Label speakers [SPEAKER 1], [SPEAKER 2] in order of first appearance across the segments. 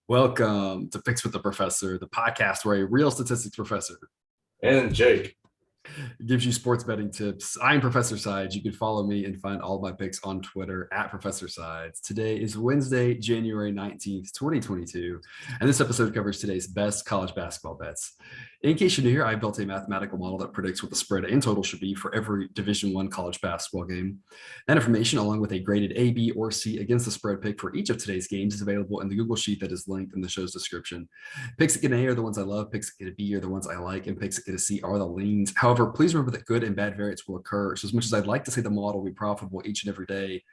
[SPEAKER 1] Welcome to Picks with the Professor, the podcast where a real statistics professor
[SPEAKER 2] And Jake.
[SPEAKER 1] gives you sports betting tips. I'm Professor Sides. You can follow me and find all my picks on Twitter at Professor Sides. Today is Wednesday, January 19th, 2022, and this episode covers today's best college basketball bets. In case you're new here, I built a mathematical model that predicts what the spread and total should be for every Division I college basketball game. That information, along with a graded A, B, or C against the spread pick for each of today's games, is available in the Google Sheet that is linked in the show's description. Picks that get an A are the ones I love, picks that get a B are the ones I like, and picks that get a C are the leans. However, please remember that good and bad variance will occur. So as much as I'd like to say the model will be profitable each and every day,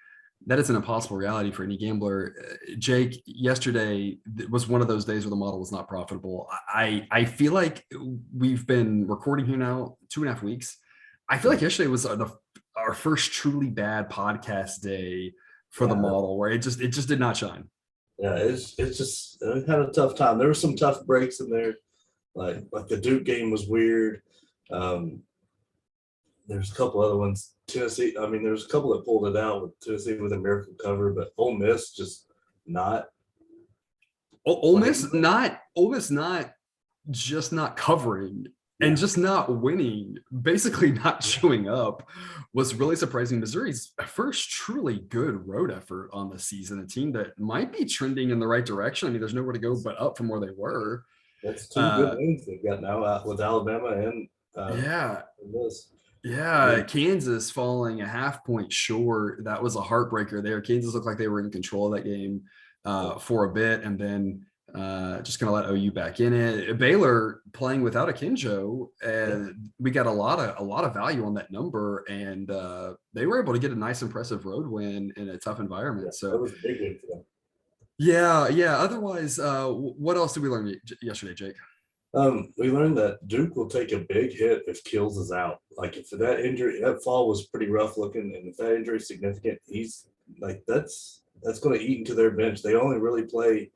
[SPEAKER 1] that is an impossible reality for any gambler. Jake, yesterday was one of those days where the model was not profitable. I feel like we've been recording here now 2.5 weeks. I feel like yesterday was our first truly bad podcast day for the model, where it just did not shine.
[SPEAKER 2] Yeah, it's just had a tough time. There were some tough breaks in there, like the Duke game was weird. There's a couple other ones. Tennessee, there's a couple that pulled it out with Tennessee with a miracle cover, but Ole Miss just not.
[SPEAKER 1] Ole Miss not just not covering and just not winning, basically not showing up, was really surprising. Missouri's first truly good road effort on the season, a team that might be trending in the right direction. I mean, there's nowhere to go but up from where they were.
[SPEAKER 2] That's two good wins they've got now with Alabama and
[SPEAKER 1] Kansas falling a half point short. That was a heartbreaker there. Kansas looked like they were in control of that game for a bit, and then just going to let OU back in it. Baylor playing without a Kinjo, and we got a lot of value on that number, and they were able to get a nice, impressive road win in a tough environment. So
[SPEAKER 2] that was a big win for them.
[SPEAKER 1] Yeah. Otherwise, what else did we learn yesterday, Jake?
[SPEAKER 2] We learned that Duke will take a big hit if Kills is out. Like if that injury, that fall was pretty rough looking, and if that injury is significant, he's like that's going to eat into their bench. They only really play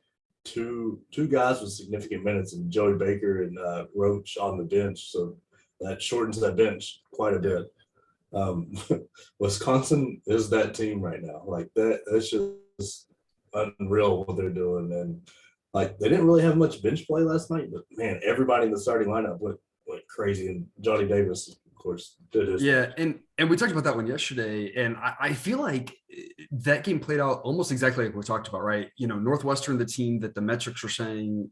[SPEAKER 2] two guys with significant minutes, and Joey Baker and Roach on the bench, so that shortens that bench quite a bit. Wisconsin is that team right now. Like that's just unreal what they're doing, and like they didn't really have much bench play last night, but man, everybody in the starting lineup went crazy, and Johnny Davis, of course, did his
[SPEAKER 1] thing. And we talked about that one yesterday, and I feel like that game played out almost exactly like we talked about, right? Northwestern, the team that the metrics were saying,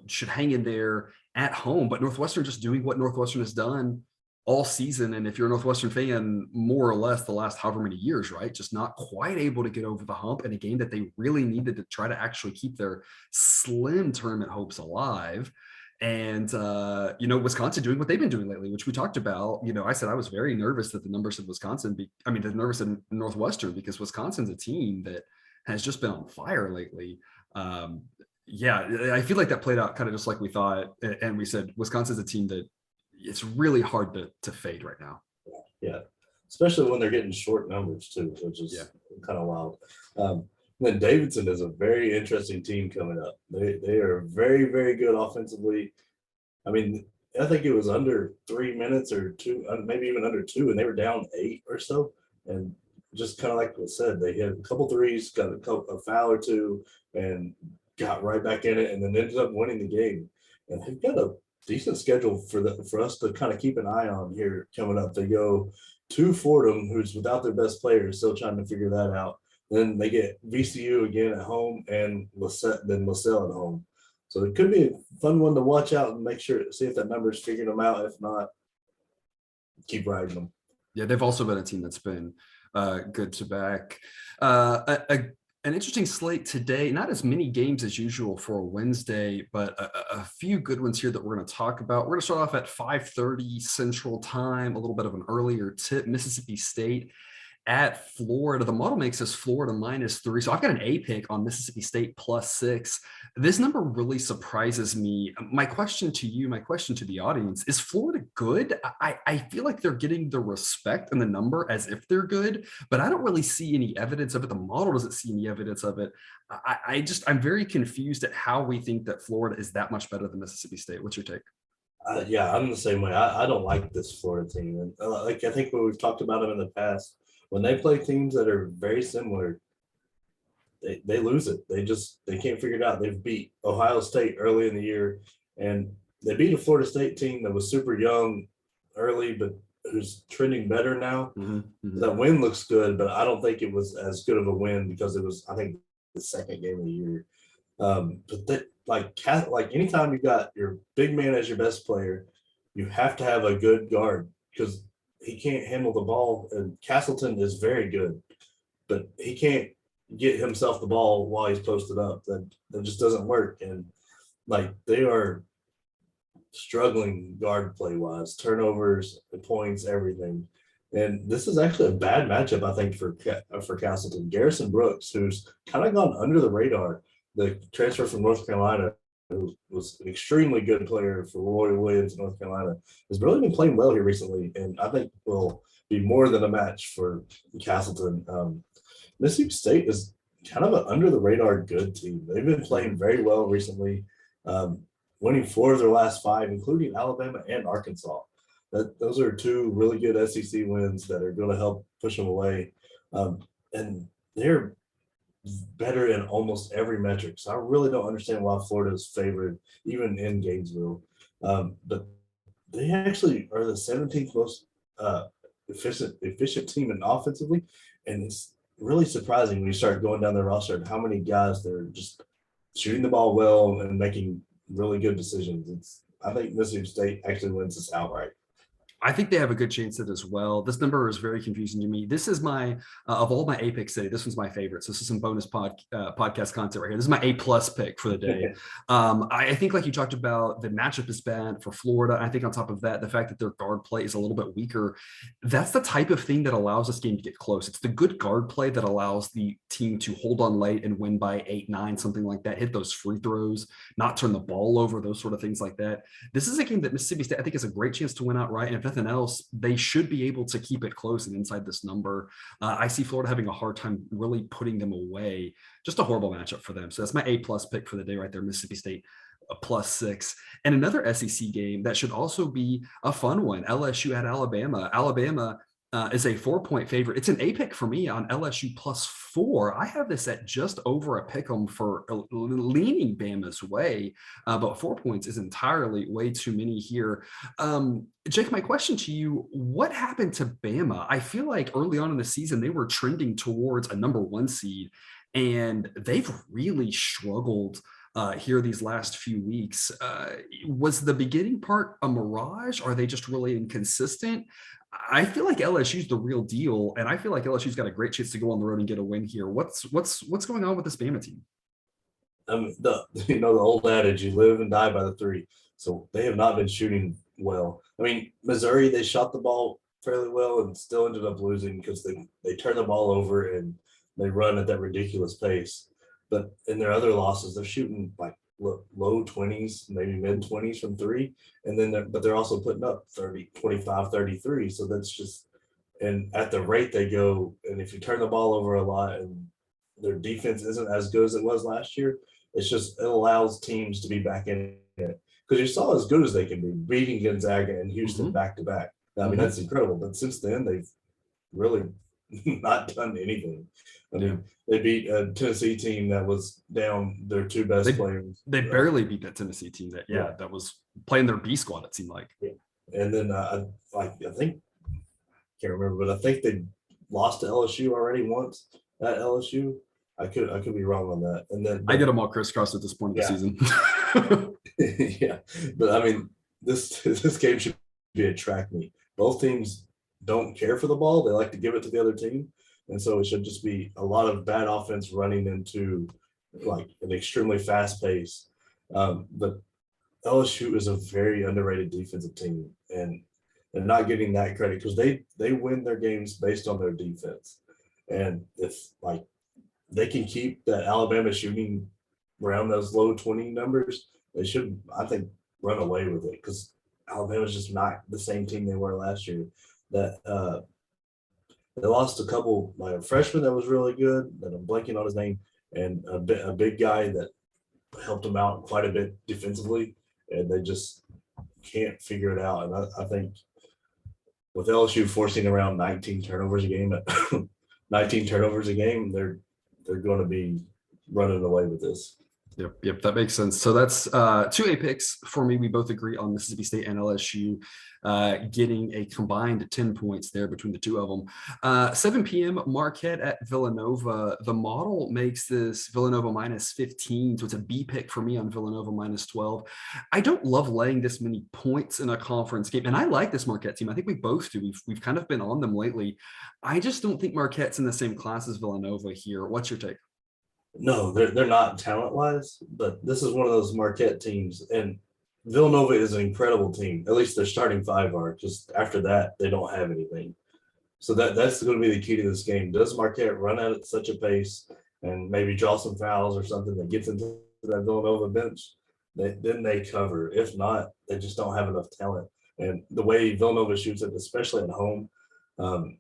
[SPEAKER 1] should hang in there at home, but Northwestern just doing what Northwestern has done all season. And if you're a Northwestern fan, more or less the last however many years, right? Just not quite able to get over the hump in a game that they really needed to try to actually keep their slim tournament hopes alive. And, Wisconsin doing what they've been doing lately, which we talked about. I said I was very nervous that the numbers of the nervous in Northwestern, because Wisconsin's a team that has just been on fire lately. I feel like that played out kind of just like we thought. And we said Wisconsin's a team that it's really hard to fade right now.
[SPEAKER 2] Yeah, especially when they're getting short numbers too, which is kind of wild. Then Davidson is a very interesting team coming up. They are very, very good offensively. I mean, I think it was under 3 minutes or two, maybe even under 2, and they were down 8 or so. And just kind of like I said, they had a couple threes, got a foul or two, and got right back in it, and then ended up winning the game. And they've got a decent schedule for us to kind of keep an eye on here coming up. They go to Fordham, who's without their best players, still trying to figure that out. Then they get VCU again at home, and then LaSalle at home. So it could be a fun one to watch out and make sure, see if that number's figuring them out. If not, keep riding them.
[SPEAKER 1] Yeah, they've also been a team that's been good to back. An interesting slate today, not as many games as usual for a Wednesday, but a few good ones here that we're going to talk about. We're going to start off at 5:30 Central Time, a little bit of an earlier tip. Mississippi State at Florida. The model makes us Florida -3. So I've got an A pick on Mississippi State +6. This number really surprises me. My question to you, my question to the audience, is Florida good? I feel like they're getting the respect and the number as if they're good, but I don't really see any evidence of it. The model doesn't see any evidence of it. I'm very confused at how we think that Florida is that much better than Mississippi State. What's your take?
[SPEAKER 2] I'm the same way. I don't like this Florida team. And I think when we've talked about them in the past, when they play teams that are very similar, they lose it. They can't figure it out. They've beat Ohio State early in the year, and they beat a Florida State team that was super young early, but who's trending better now. That win looks good, but I don't think it was as good of a win because it was, I think, the second game of the year. But that like anytime you got your big man as your best player, you have to have a good guard because he can't handle the ball. And Castleton is very good, but he can't get himself the ball while he's posted up. That just doesn't work. And like they are struggling guard play wise, turnovers, points, everything. And this is actually a bad matchup, I think, for Castleton. Garrison Brooks, who's kind of gone under the radar, the transfer from North Carolina, who was an extremely good player for Roy Williams in North Carolina, has really been playing well here recently, and I think will be more than a match for Castleton. Mississippi State is kind of an under the radar good team. They've been playing very well recently, winning 4 of their last 5, including Alabama and Arkansas. Those are 2 really good SEC wins that are going to help push them away. And they're better in almost every metric. So I really don't understand why Florida is favored, even in Gainesville. But they actually are the 17th most efficient team in offensively. And it's really surprising when you start going down their roster and how many guys they're just shooting the ball well and making really good decisions. I think Mississippi State actually wins this outright.
[SPEAKER 1] I think they have a good chance at it as well. This number is very confusing to me. This is my, of all my A picks today, this one's my favorite. So this is some bonus podcast content right here. This is my A+ pick for the day. I think like you talked about, the matchup is bad for Florida. I think on top of that, the fact that their guard play is a little bit weaker, that's the type of thing that allows this game to get close. It's the good guard play that allows the team to hold on late and win by 8, 9, something like that, hit those free throws, not turn the ball over, those sort of things like that. This is a game that Mississippi State, I think, has a great chance to win outright. And if nothing else, they should be able to keep it close and inside this number. I see Florida having a hard time really putting them away. Just a horrible matchup for them. So that's my A+ pick for the day right there, Mississippi State a +6. And another SEC game that should also be a fun one, LSU at Alabama. Alabama is a 4-point favorite. It's an A pick for me on LSU +4. I have this at just over a pick 'em for leaning Bama's way, but 4 points is entirely way too many here. Jake, my question to you, what happened to Bama? I feel like early on in the season, they were trending towards a number 1 seed, and they've really struggled here these last few weeks. Was the beginning part a mirage? Are they just really inconsistent? I feel like LSU's the real deal, and I feel like LSU's got a great chance to go on the road and get a win here. What's going on with this Bama team?
[SPEAKER 2] The old adage, you live and die by the 3. So they have not been shooting well. I mean, Missouri, they shot the ball fairly well and still ended up losing because they turn the ball over and they run at that ridiculous pace. But in their other losses, they're shooting like low 20s, maybe mid 20s from 3. And then they're also putting up 30, 25, 33. So that's just, and at the rate they go, and if you turn the ball over a lot and their defense isn't as good as it was last year, it allows teams to be back in it. Because you saw as good as they can be, beating Gonzaga and Houston back to back. I mean, that's incredible. But since then, they've really not done anything. I mean, they beat a Tennessee team that was down their 2 best players.
[SPEAKER 1] They barely beat that Tennessee team that was playing their B squad, it seemed like.
[SPEAKER 2] Yeah. And then I think, can't remember, but I think they lost to LSU already once at LSU. I could be wrong on that. And then
[SPEAKER 1] I get them all crisscrossed at this point of the season.
[SPEAKER 2] Yeah, but I mean, this game should be a track meet. Both teams don't care for the ball; they like to give it to the other team, and so it should just be a lot of bad offense running into like an extremely fast pace. But LSU is a very underrated defensive team, and they're not getting that credit because they win their games based on their defense, and if like they can keep that Alabama shooting around those low 20 numbers, they should, I think, run away with it because Alabama's just not the same team they were last year. That they lost a couple, like a freshman that was really good, that I'm blanking on his name, and a big guy that helped them out quite a bit defensively, and they just can't figure it out. And I think with LSU forcing around 19 turnovers a game, they're going to be running away with this.
[SPEAKER 1] Yep, that makes sense. So that's 2A picks for me. We both agree on Mississippi State and LSU getting a combined 10 points there between the two of them. 7 p.m. Marquette at Villanova. The model makes this Villanova minus 15, so it's a B pick for me on Villanova minus 12. I don't love laying this many points in a conference game, and I like this Marquette team. I think we both do. We've kind of been on them lately. I just don't think Marquette's in the same class as Villanova here. What's your take?
[SPEAKER 2] No, they're not talent wise, but this is one of those Marquette teams, and Villanova is an incredible team. At least their starting five are. Just after that, they don't have anything. So that's going to be the key to this game. Does Marquette run out at such a pace and maybe draw some fouls or something that gets into that Villanova bench? Then they cover. If not, they just don't have enough talent. And the way Villanova shoots it, especially at home,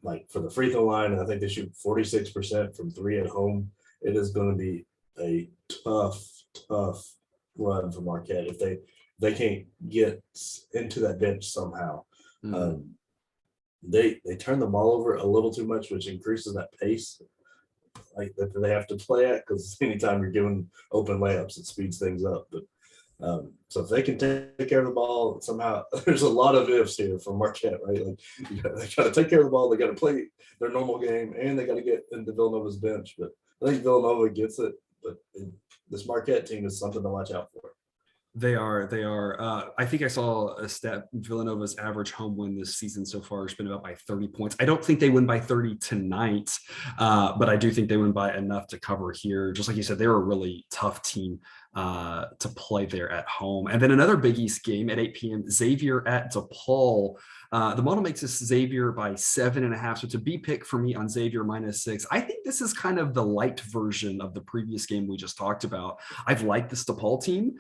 [SPEAKER 2] like for the free throw line, I think they shoot 46% from three at home. It is going to be a tough run for Marquette if they can't get into that bench somehow. Mm-hmm. They turn the ball over a little too much, which increases that pace like that they have to play at, because anytime you're giving open layups, it speeds things up. But so if they can take care of the ball somehow, there's a lot of ifs here from Marquette, right? Like they got to take care of the ball, they got to play their normal game, and they got to get into Villanova's bench. But I think Villanova gets it, but this Marquette team is something to watch out for.
[SPEAKER 1] They are. I think I saw a stat. Villanova's average home win this season so far has been about by 30 points. I don't think they win by 30 tonight, but I do think they win by enough to cover here. Just like you said, they're a really tough team to play there at home. And then another Big East game at 8 p.m. Xavier at DePaul. The model makes this Xavier by 7.5, so it's a B pick for me on Xavier minus 6. I think this is kind of the light version of the previous game we just talked about. I've liked this DePaul team.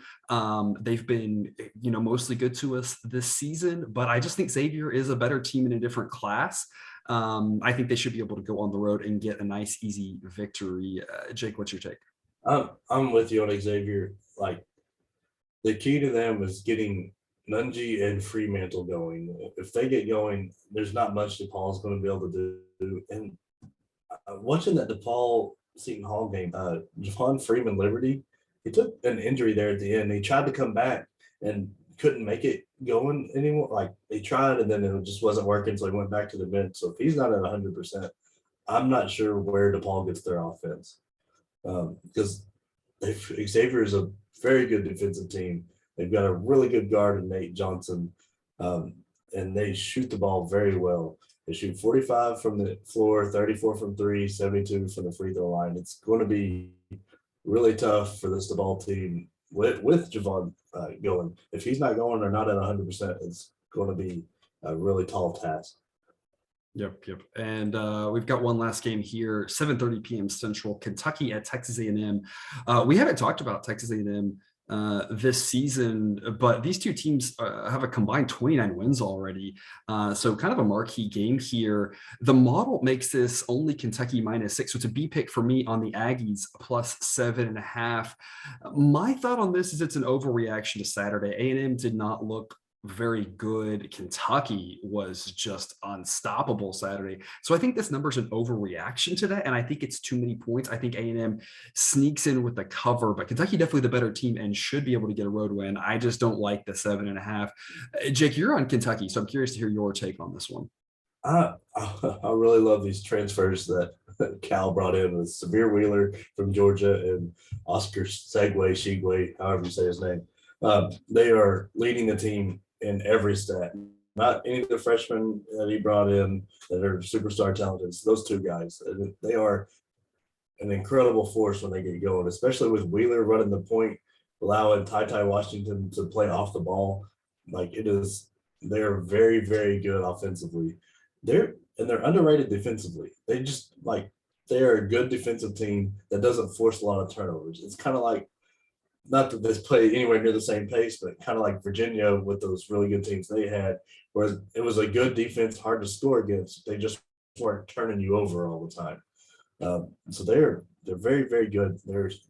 [SPEAKER 1] They've been, mostly good to us this season, but I just think Xavier is a better team in a different class. I think they should be able to go on the road and get a nice, easy victory. Jake, what's your take?
[SPEAKER 2] I'm with you on Xavier. Like, the key to them is getting Nunji and Fremantle going. If they get going, there's not much DePaul's going to be able to do. And watching that DePaul Seton Hall game, Javon Freeman Liberty, he took an injury there at the end. He tried to come back and couldn't make it going anymore. Like, he tried and then it just wasn't working, so he went back to the bench. So if he's not at 100%, I'm not sure where DePaul gets their offense. Because Xavier is a very good defensive team. They've got a really good guard in Nate Johnson, and they shoot the ball very well. They shoot 45 from the floor, 34 from three, 72 from the free throw line. It's going to be really tough for this DePaul team with Javon going. If he's not going or not at 100%, it's going to be a really tall task.
[SPEAKER 1] Yep. And we've got one last game here, 7:30 p.m. Central, Kentucky at Texas A&M. We haven't talked about Texas A&M this season, but these two teams have a combined 29 wins already. So kind of a marquee game here. The model makes this only Kentucky minus 6, so it's a B pick for me on the Aggies plus 7.5. My thought on this is it's an overreaction to Saturday. A&M did not look very good. Kentucky was just unstoppable Saturday. So I think this number is an overreaction to that, and I think it's too many points. I think A&M sneaks in with the cover, but Kentucky definitely the better team and should be able to get a road win. I just don't like the 7.5. Jake, you're on Kentucky, so I'm curious to hear your take on this one.
[SPEAKER 2] I really love these transfers that Cal brought in with Xavier Wheeler from Georgia and Oscar Shigwe, however you say his name. They are leading the team in every stat. Not any of the freshmen that he brought in that are superstar talented. Those two guys, they are an incredible force when they get going, especially with Wheeler running the point, allowing Ty Washington to play off the ball. Like, they're very, very good offensively. They're underrated defensively. They are a good defensive team that doesn't force a lot of turnovers. It's kind of like, not that they play anywhere near the same pace, but kind of like Virginia with those really good teams they had, where it was a good defense, hard to score against. They just weren't turning you over all the time. So they're very, very good.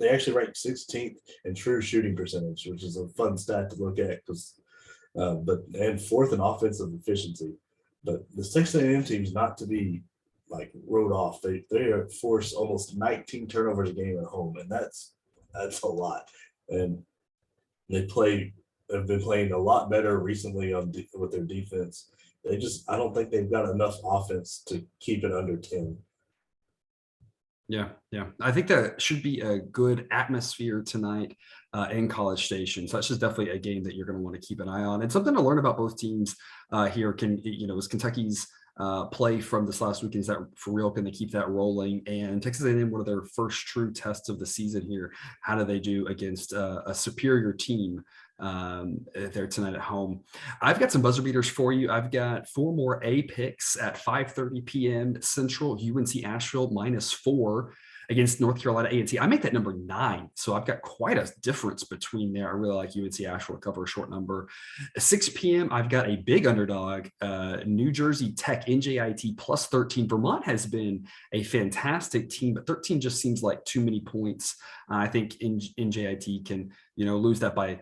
[SPEAKER 2] They actually rank 16th in true shooting percentage, which is a fun stat to look at, and fourth in offensive efficiency. But the Texas A&M team is not to be like wrote off. They force almost 19 turnovers a game at home, and that's a lot. And have been playing a lot better recently with their defense. I don't think they've got enough offense to keep it under 10.
[SPEAKER 1] Yeah. I think that should be a good atmosphere tonight in College Station. So that's just definitely a game that you're going to want to keep an eye on. And something to learn about both teams here is Kentucky's play from this last weekend. Is that for real? Can they keep that rolling? And Texas A&M, one of their first true tests of the season here. How do they do against a superior team there tonight at home? I've got some buzzer beaters for you. I've got 4 more A picks at 5:30 p.m. Central. UNC Asheville -4 against North Carolina A&T. I make that number 9, so I've got quite a difference between there. I really like UNC Asheville to cover a short number. At 6 p.m., I've got a big underdog, New Jersey Tech NJIT +13. Vermont has been a fantastic team, but 13 just seems like too many points. I think NJIT can lose that by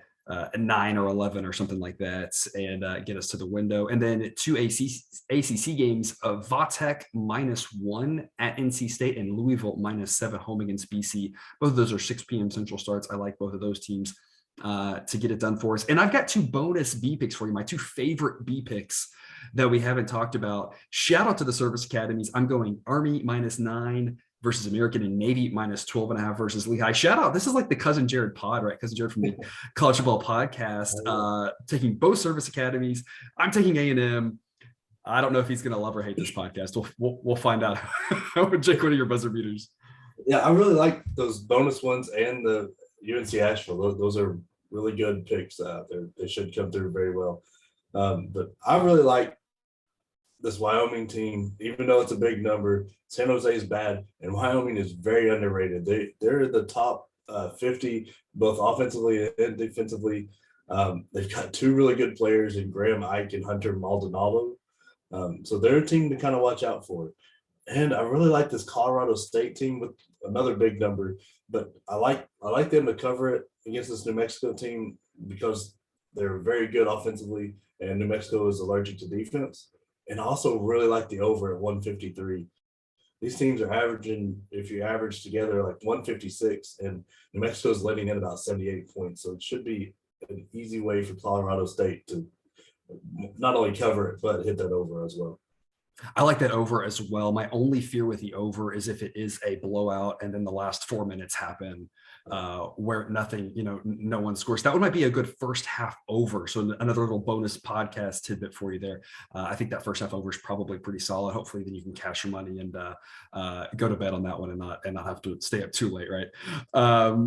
[SPEAKER 1] 9 or 11 or something like that and get us to the window. And then 2 ACC games of Vatek -1 at NC State and Louisville -7 home against BC. Both of those are 6 p.m. Central starts. I like both of those teams to get it done for us. And I've got 2 bonus B picks for you, my 2 favorite B picks that we haven't talked about. Shout out to the service academies. I'm going Army -9 versus American, and Navy -12.5 versus Lehigh. Shout out. This is like the Cousin Jared pod, right? Cousin Jared from the College Football Podcast, taking both service academies. I'm taking A&M. I don't know if he's going to love or hate this podcast. We'll find out. Jake, what are your buzzer beaters?
[SPEAKER 2] Yeah, I really like those bonus ones and the UNC Asheville. Those are really good picks. They should come through very well. But I really like this Wyoming team, even though it's a big number. San Jose is bad, and Wyoming is very underrated. They're the top 50, both offensively and defensively. They've got 2 really good players in Graham Ike and Hunter Maldonado. So they're a team to kind of watch out for. And I really like this Colorado State team with another big number, but I like them to cover it against this New Mexico team because they're very good offensively, and New Mexico is allergic to defense. And I also really like the over at 153. These teams are averaging, if you average together, like 156, and New Mexico is letting in about 78 points. So it should be an easy way for Colorado State to not only cover it, but hit that over as well.
[SPEAKER 1] I like that over as well. My only fear with the over is if it is a blowout and then the last 4 minutes happen where nothing, no one scores. That one might be a good first half over. So another little bonus podcast tidbit for you there. I think that first half over is probably pretty solid. Hopefully then you can cash your money and go to bed on that one and not have to stay up too late, right?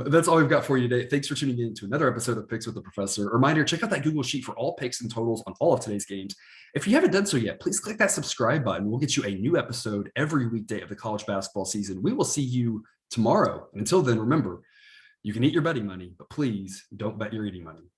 [SPEAKER 1] That's all we've got for you today. Thanks for tuning in to another episode of Picks with the Professor. Reminder, check out that Google Sheet for all picks and totals on all of today's games. If you haven't done so yet, please click that subscribe button. We'll get you a new episode every weekday of the college basketball season. We will see you tomorrow. And until then, remember, you can eat your betting money, but please don't bet your eating money.